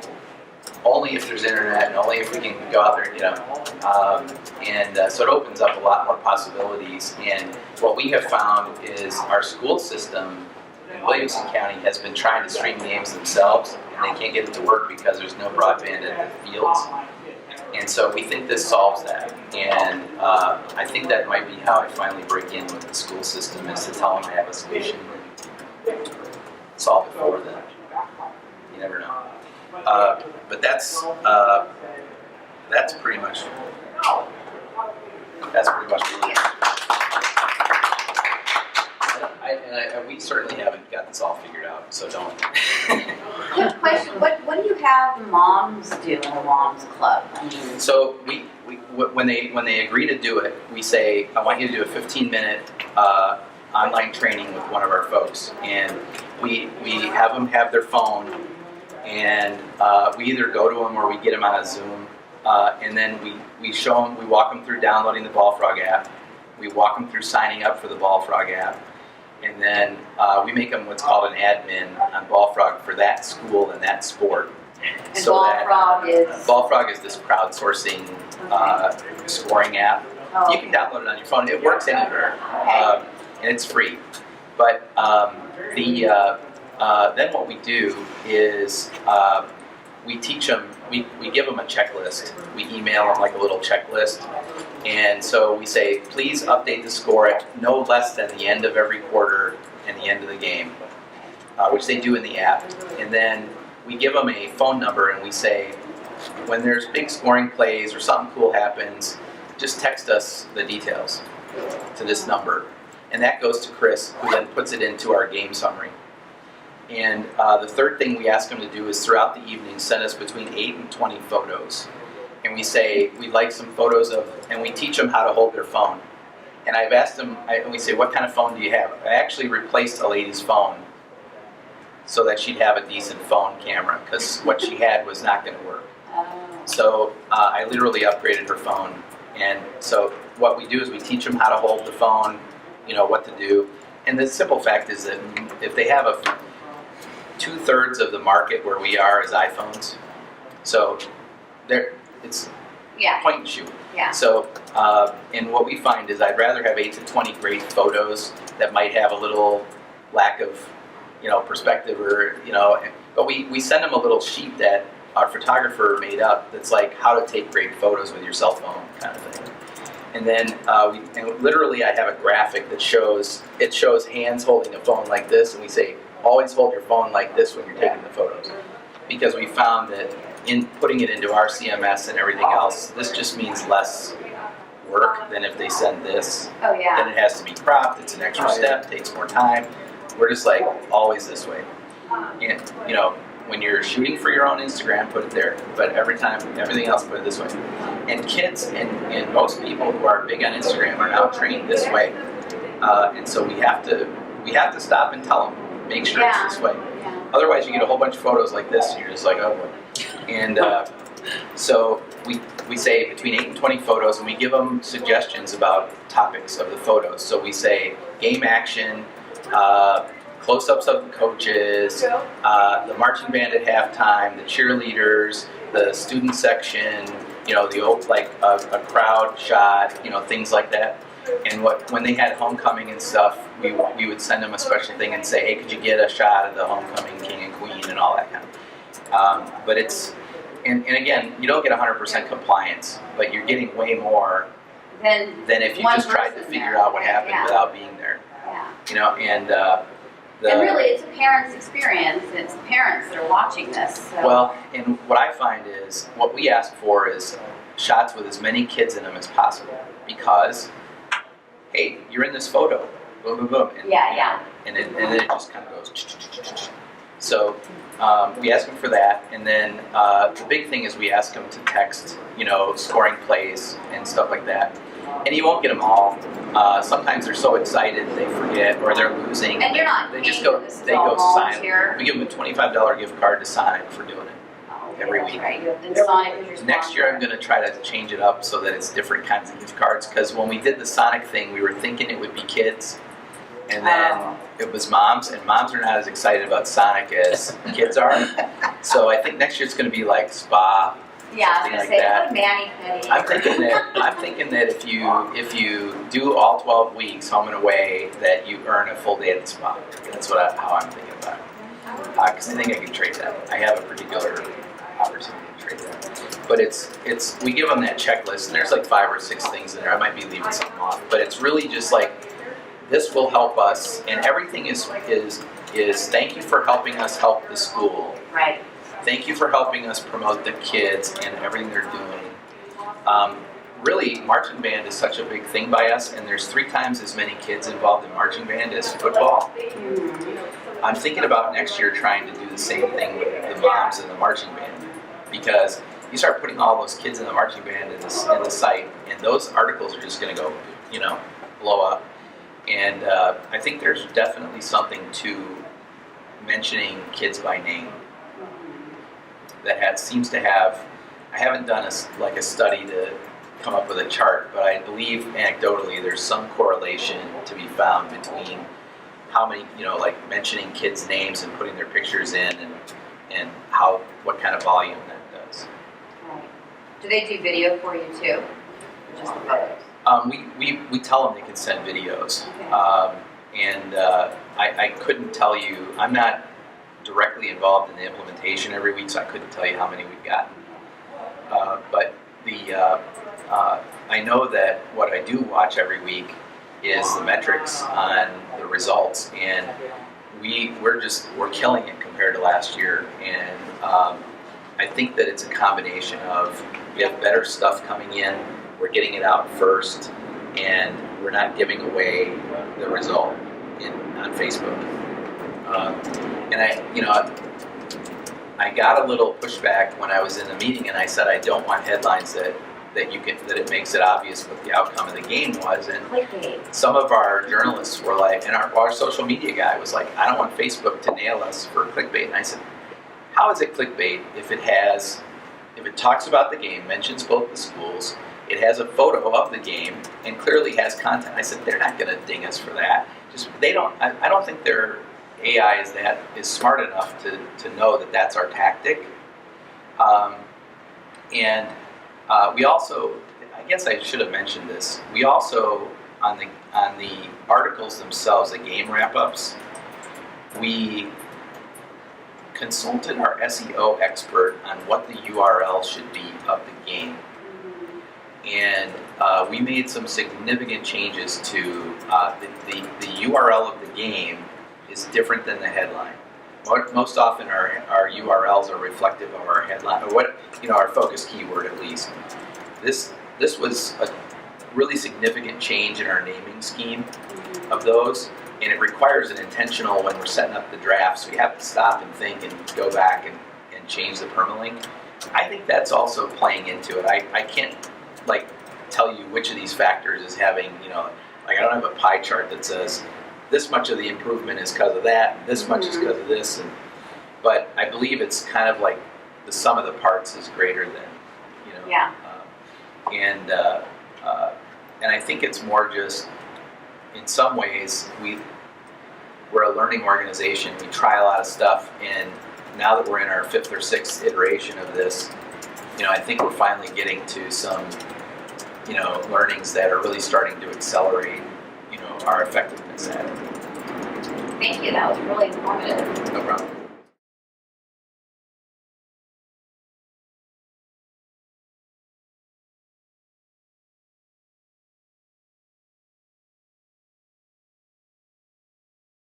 only if there's internet and only if we can go out there, so it opens up a lot more possibilities. And what we have found is our school system in Williamson County has been trying to stream games themselves, and they can't get it to work because there's no broadband at the fields. And so we think this solves that. And I think that might be how I finally break in with the school system, is to tell them I have a solution and solve it for them. You never know. But that's pretty much it. We certainly haven't got this all figured out, so don't. Quick question: What do you have the moms do in the moms club? So when they agree to do it, we say, I want you to do a 15-minute online training with one of our folks, and we have them have their phone. And we either go to them or we get them on a Zoom, and then we show them, we walk them through downloading the Ballfrog app, we walk them through signing up for the Ballfrog app, and then we make them what's called an admin on Ballfrog for that school and that sport. And so Ballfrog is this crowdsourcing scoring app. Oh. You can download it on your phone. It works anywhere, and it's free. But then what we do is we teach them, we give them a checklist. We email them like a little checklist. And so we say, please update the score at no less than the end of every quarter and the end of the game, which they do in the app. And then we give them a phone number and we say, when there's big scoring plays or something cool happens, just text us the details to this number. And that goes to Chris, who then puts it into our game summary. And the third thing we ask them to do is throughout the evening send us between 8 and 20 photos. And we say, we'd like some photos of, and we teach them how to hold their phone. And I've asked them, and we say, what kind of phone do you have? I actually replaced a lady's phone so that she'd have a decent phone camera, because what she had was not going to work. So I literally upgraded her phone. And so what we do is we teach them how to hold the phone, what to do. And the simple fact is that if they have 2/3 of the market where we are is iPhones, so it's point and shoot. Yeah. So, and what we find is I'd rather have 8 to 20 great photos that might have a little lack of perspective, or but we send them a little sheet that our photographer made up that's like how to take great photos with your cell phone kind of thing. And then literally I have a graphic that shows hands holding a phone like this, and we say always hold your phone like this when you're taking the photos, because we found that in putting it into our CMS and everything else, this just means less work than if they send this. Oh yeah. Then it has to be cropped. It's an extra step. Takes more time. We're just like always this way. And when you're shooting for your own Instagram, put it there. But every time, everything else, put it this way. And kids and most people who are big on Instagram are now trained this way. And so we have to stop and tell them, make sure it's this way. Yeah. Otherwise, you get a whole bunch of photos like this, and you're just like, oh boy. And so we say between 8 and 20 photos, and we give them suggestions about topics of the photos. So we say game action, close-ups of the coaches, the marching band at halftime, the cheerleaders, the student section, the old, like a crowd shot, things like that. And when they had homecoming and stuff, we would send them a special thing and say, hey, could you get a shot of the homecoming king and queen and all that kind of. But it's, and again, you don't get 100% compliance, but you're getting way more than if you just tried to figure out what happened without being there. Yeah. And really, it's a parent's experience. It's parents that are watching this. So. Well, and what I find is, what we ask for is shots with as many kids in them as possible, because, hey, you're in this photo, boom, boom, boom. And, and then it just kind of goes. So we ask them for that, and then the big thing is we ask them to text, scoring plays and stuff like that. And you won't get them all. Sometimes they're so excited they forget, or they're losing. And you're not. They just go. They go Sonic. We give them a $25 gift card to Sonic for doing it every week. Right. You have to Sonic. Next year, I'm going to try to change it up so that it's different kinds of gift cards. Because when we did the Sonic thing, we were thinking it would be kids, and then it was moms, and moms are not as excited about Sonic as kids are. So I think next year it's going to be like spa. Yeah, I was going to say, that. mani-pedi. I'm thinking that if you do all 12 weeks home and away, that you earn a full day at the spa. That's how I'm thinking about it. Because I think I can trade that. I have a particular opportunity to trade that. But we give them that checklist, and there's like 5 or 6 things in there. I might be leaving something off, but it's really just like, this will help us, and everything is thank you for helping us help the school. Right. Thank you for helping us promote the kids and everything they're doing. Really, marching band is such a big thing by us, and there's 3 times as many kids involved in marching band as football. I'm thinking about next year trying to do the same thing with the moms and the marching band, because you start putting all those kids in the marching band in the site, and those articles are just going to go, blow up. And I think there's definitely something to mentioning kids by name. That seems to have, I haven't done a study to come up with a chart, but I believe anecdotally there's some correlation to be found between how many, like mentioning kids' names and putting their pictures in, and what kind of volume that does. Right. Do they do video for you too, or just the photos? We tell them they can send videos, and I couldn't tell you, I'm not directly involved in the implementation every week, so I couldn't tell you how many we've gotten. But I know that what I do watch every week is the metrics on the results, and we're killing it compared to last year. And I think that it's a combination of, we have better stuff coming in, we're getting it out first, and we're not giving away the result on Facebook. And I got a little pushback when I was in the meeting, and I said I don't want headlines that it makes it obvious what the outcome of the game was. And some of our journalists were like, and our social media guy was like, I don't want Facebook to nail us for clickbait. And I said, how is it clickbait if it talks about the game, mentions both the schools, it has a photo of the game, and clearly has content? I said, they're not going to ding us for that. I don't think their AI is smart enough to know that that's our tactic. We also, I guess I should have mentioned this, we also, on the articles themselves, the game wrap-ups, we consulted our SEO expert on what the URL should be of the game. And we made some significant changes to the URL of the game is different than the headline. Most often our URLs are reflective of our headline, or what, our focus keyword at least. This was a really significant change in our naming scheme of those, and it requires an intentional, when we're setting up the draft, so we have to stop and think and go back and change the permalink. I think that's also playing into it. I can't tell you which of these factors is having, I don't have a pie chart that says this much of the improvement is because of that, this much is because of this, but I believe it's kind of like the sum of the parts is greater than, Yeah. And I think it's more just, in some ways, we're a learning organization. We try a lot of stuff, and now that we're in our 5th or 6th iteration of this, I think we're finally getting to some, learnings that are really starting to accelerate, our effectiveness at it. Thank you, that was really informative.